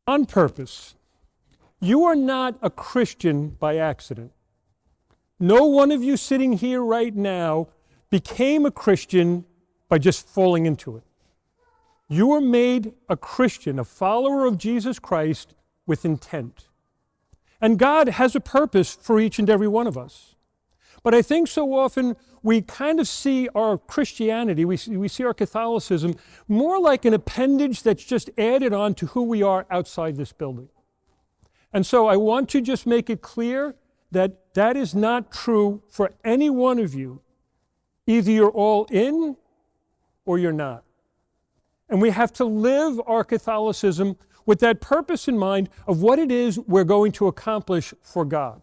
On purpose. You are not a Christian by accident. No one of you sitting here right now became a Christian by just falling into it. You were made a Christian, a follower of Jesus Christ with intent. And God has a purpose for each and every one of us. But I think so often we kind of see our Christianity, we see our Catholicism more like an appendage that's just added on to who we are outside this building. And so I want to just make it clear that that is not true for any one of you. Either you're all in or you're not. And we have to live our Catholicism with that purpose in mind of what it is we're going to accomplish for God.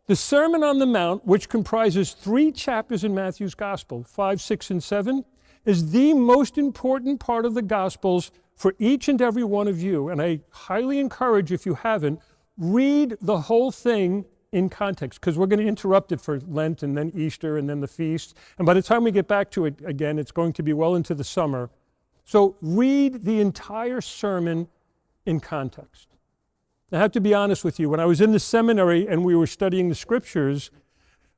The Sermon on the Mount, which comprises 3 chapters in Matthew's Gospel, 5, 6, and 7, is the most important part of the Gospels for each and every one of you. And I highly encourage, if you haven't, read the whole thing in context, because we're going to interrupt it for Lent and then Easter and then the feast. And by the time we get back to it again, it's going to be well into the summer. So read the entire sermon in context. I have to be honest with you, when I was in the seminary and we were studying the scriptures,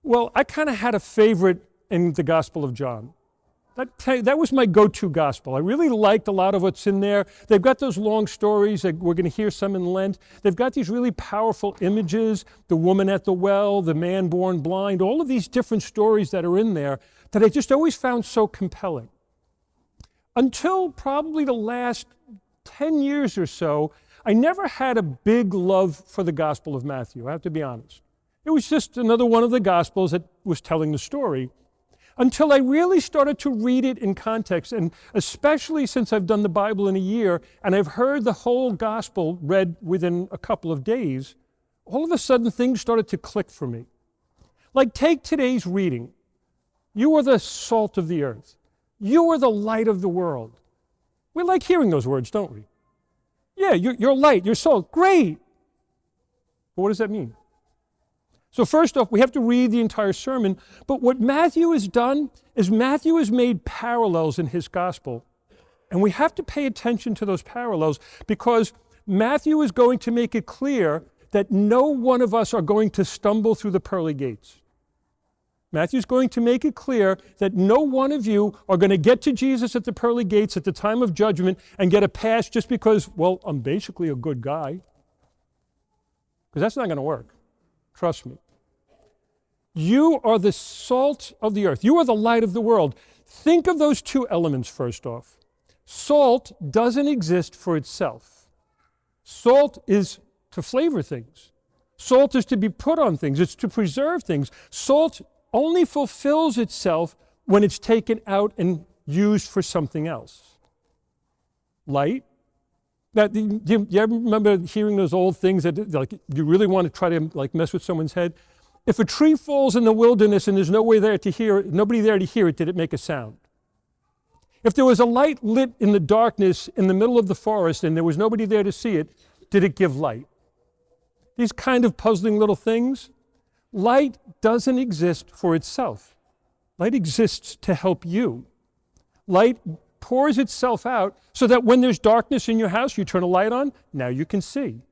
well, I kind of had a favorite in the Gospel of John. That was my go-to gospel. I really liked a lot of what's in there. They've got those long stories that we're going to hear some in Lent. They've got these really powerful images, the woman at the well, the man born blind, all of these different stories that are in there that I just always found so compelling. Until probably the last 10 years or so, I never had a big love for the Gospel of Matthew, I have to be honest. It was just another one of the Gospels that was telling the story. Until I really started to read it in context, and especially since I've done the Bible in a year, and I've heard the whole gospel read within a couple of days, all of a sudden things started to click for me. Like, take today's reading. You are the salt of the earth. You are the light of the world. We like hearing those words, don't we? Yeah, you're light, you're salt, great. But what does that mean? So first off, we have to read the entire sermon, but what Matthew has done is Matthew has made parallels in his gospel, and we have to pay attention to those parallels because Matthew is going to make it clear that no one of us are going to stumble through the pearly gates. Matthew's going to make it clear that no one of you are going to get to Jesus at the pearly gates at the time of judgment and get a pass just because, well, I'm basically a good guy. Because that's not going to work. Trust me. You are the salt of the earth. You are the light of the world. Think of those 2 elements first off. Salt doesn't exist for itself. Salt is to flavor things. Salt is to be put on things. It's to preserve things. Salt only fulfills itself when it's taken out and used for something else. Light. Now, do you ever remember hearing those old things that like you really want to try to like mess with someone's head? If a tree falls in the wilderness and there's nobody there to hear it, did it make a sound? If there was a light lit in the darkness in the middle of the forest and there was nobody there to see it, did it give light? These kind of puzzling little things. Light doesn't exist for itself. Light exists to help you. Light pours itself out so that when there's darkness in your house, you turn a light on, now you can see.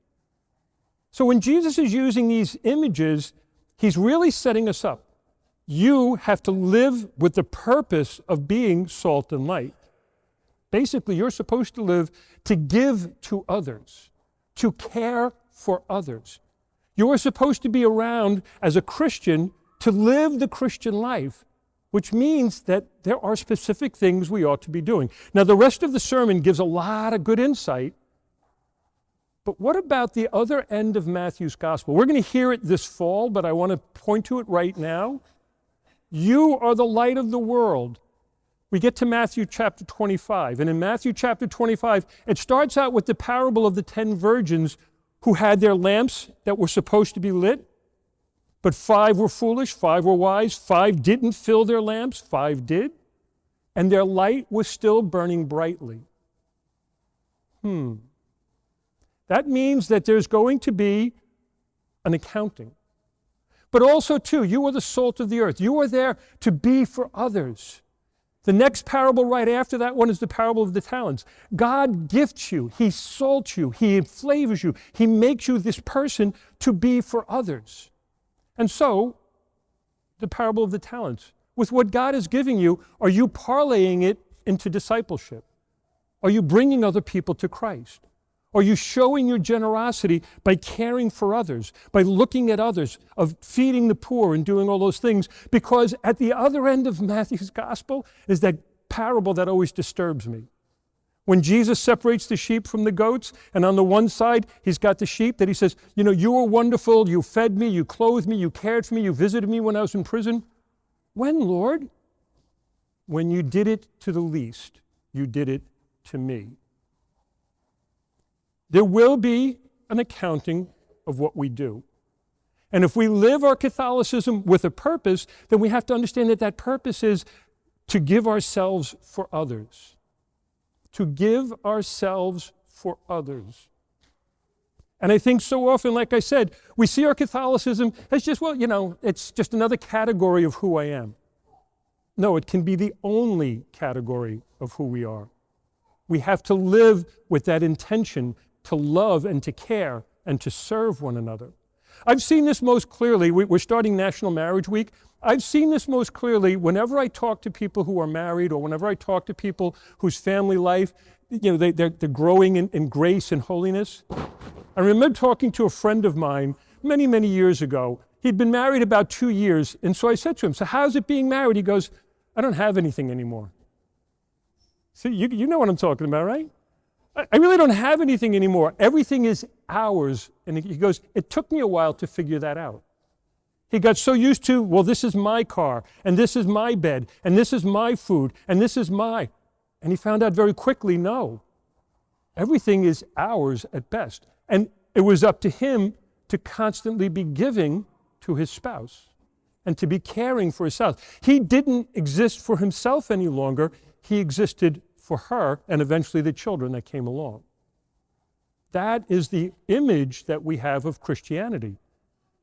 So when Jesus is using these images, he's really setting us up. You have to live with the purpose of being salt and light. Basically, you're supposed to live to give to others, to care for others. You are supposed to be around as a Christian to live the Christian life, which means that there are specific things we ought to be doing. Now, the rest of the sermon gives a lot of good insight, but what about the other end of Matthew's gospel? We're going to hear it this fall, but I want to point to it right now. You are the light of the world. We get to Matthew chapter 25, and in Matthew chapter 25, it starts out with the parable of the 10 virgins who had their lamps that were supposed to be lit, but 5 were foolish, 5 were wise, 5 didn't fill their lamps, 5 did, and their light was still burning brightly. That means that there's going to be an accounting. But also, too, you are the salt of the earth. You are there to be for others. The next parable right after that one is the parable of the talents. God gifts you, He salts you, He flavors you, He makes you this person to be for others. And so, the parable of the talents. With what God is giving you, are you parlaying it into discipleship? Are you bringing other people to Christ? Are you showing your generosity by caring for others, by looking at others, of feeding the poor and doing all those things? Because at the other end of Matthew's gospel is that parable that always disturbs me. When Jesus separates the sheep from the goats, and on the one side, He's got the sheep that He says, you know, you were wonderful, you fed me, you clothed me, you cared for me, you visited me when I was in prison. When, Lord? When you did it to the least, you did it to me. There will be an accounting of what we do. And if we live our Catholicism with a purpose, then we have to understand that that purpose is to give ourselves for others. To give ourselves for others. And I think so often, like I said, we see our Catholicism as just, well, you know, it's just another category of who I am. No, it can be the only category of who we are. We have to live with that intention to love and to care and to serve one another. I've seen this most clearly. We're starting National Marriage Week. I've seen this most clearly whenever I talk to people who are married, or whenever I talk to people whose family life, you know, they're growing in grace and holiness. I remember talking to a friend of mine many, many years ago. He'd been married about 2 years, and so I said to him, so how's it being married? He goes, I don't have anything anymore. See, you know what I'm talking about, right? I really don't have anything anymore. Everything is ours. And he goes, it took me a while to figure that out. He got so used to, well, this is my car, and this is my bed, and this is my food, and this is my. And he found out very quickly, no, everything is ours at best. And it was up to him to constantly be giving to his spouse and to be caring for his spouse. He didn't exist for himself any longer. He existed for her and eventually the children that came along. That is the image that we have of Christianity.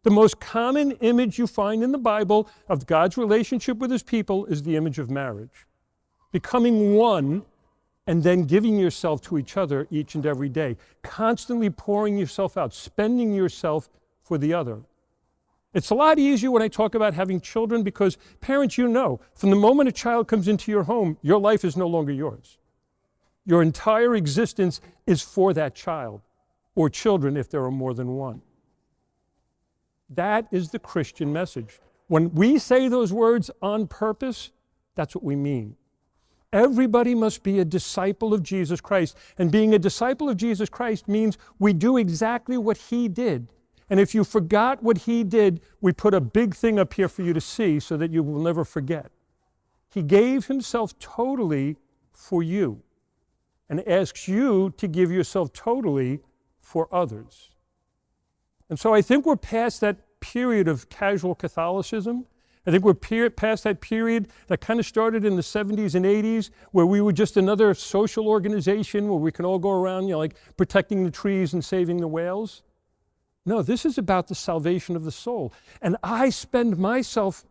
The most common image you find in the Bible of God's relationship with His people is the image of marriage. Becoming one and then giving yourself to each other each and every day, constantly pouring yourself out, spending yourself for the other. It's a lot easier when I talk about having children because parents, you know, from the moment a child comes into your home, your life is no longer yours. Your entire existence is for that child, or children if there are more than one. That is the Christian message. When we say those words on purpose, that's what we mean. Everybody must be a disciple of Jesus Christ. And being a disciple of Jesus Christ means we do exactly what He did. And if you forgot what He did, we put a big thing up here for you to see so that you will never forget. He gave Himself totally for you and asks you to give yourself totally for others. And so I think we're past that period of casual Catholicism. I think we're past that period that kind of started in the 70s and 80s where we were just another social organization where we can all go around, you know, like protecting the trees and saving the whales. No, this is about the salvation of the soul. And I spend myself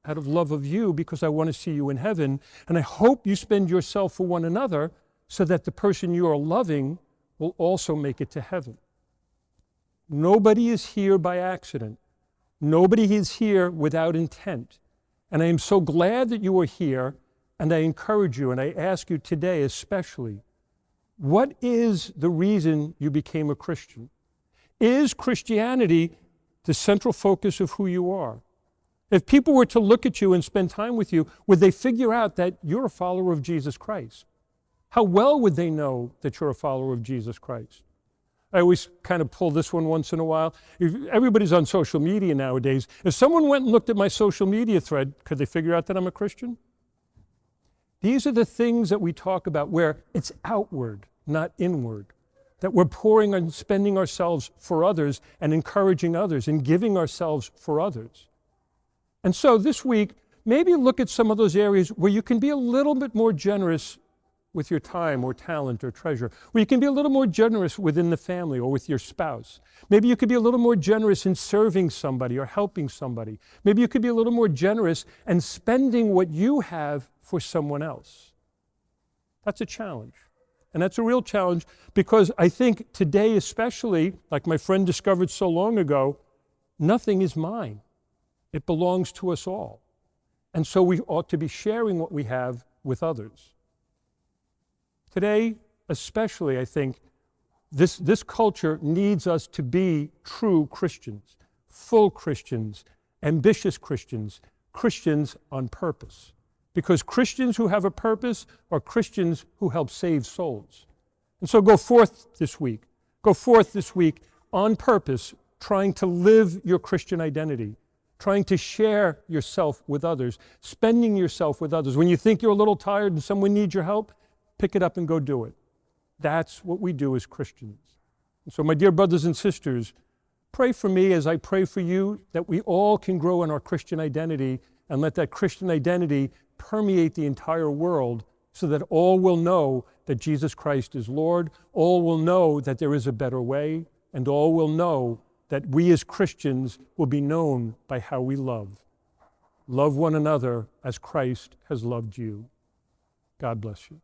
out of love of you because I want to see you in heaven. And I hope you spend yourself for one another so that the person you are loving will also make it to heaven. Nobody is here by accident. Nobody is here without intent. And I am so glad that you are here, and I encourage you, and I ask you today especially, what is the reason you became a Christian? Is Christianity the central focus of who you are? If people were to look at you and spend time with you, would they figure out that you're a follower of Jesus Christ? How well would they know that you're a follower of Jesus Christ? I always kind of pull this one once in a while. Everybody's on social media nowadays. If someone went and looked at my social media thread, could they figure out that I'm a Christian? These are the things that we talk about where it's outward, not inward. That we're pouring and spending ourselves for others and encouraging others and giving ourselves for others. And so this week, maybe look at some of those areas where you can be a little bit more generous with your time or talent or treasure. Or you can be a little more generous within the family or with your spouse. Maybe you could be a little more generous in serving somebody or helping somebody. Maybe you could be a little more generous and spending what you have for someone else. That's a challenge. And that's a real challenge because I think today especially, like my friend discovered so long ago, nothing is mine. It belongs to us all. And so we ought to be sharing what we have with others. Today, especially, I think, this culture needs us to be true Christians, full Christians, ambitious Christians, Christians on purpose. Because Christians who have a purpose are Christians who help save souls. And so go forth this week. Go forth this week on purpose, trying to live your Christian identity, trying to share yourself with others, spending yourself with others. When you think you're a little tired and someone needs your help, pick it up and go do it. That's what we do as Christians. And so my dear brothers and sisters, pray for me as I pray for you that we all can grow in our Christian identity and let that Christian identity permeate the entire world so that all will know that Jesus Christ is Lord, all will know that there is a better way, and all will know that we as Christians will be known by how we love. Love one another as Christ has loved you. God bless you.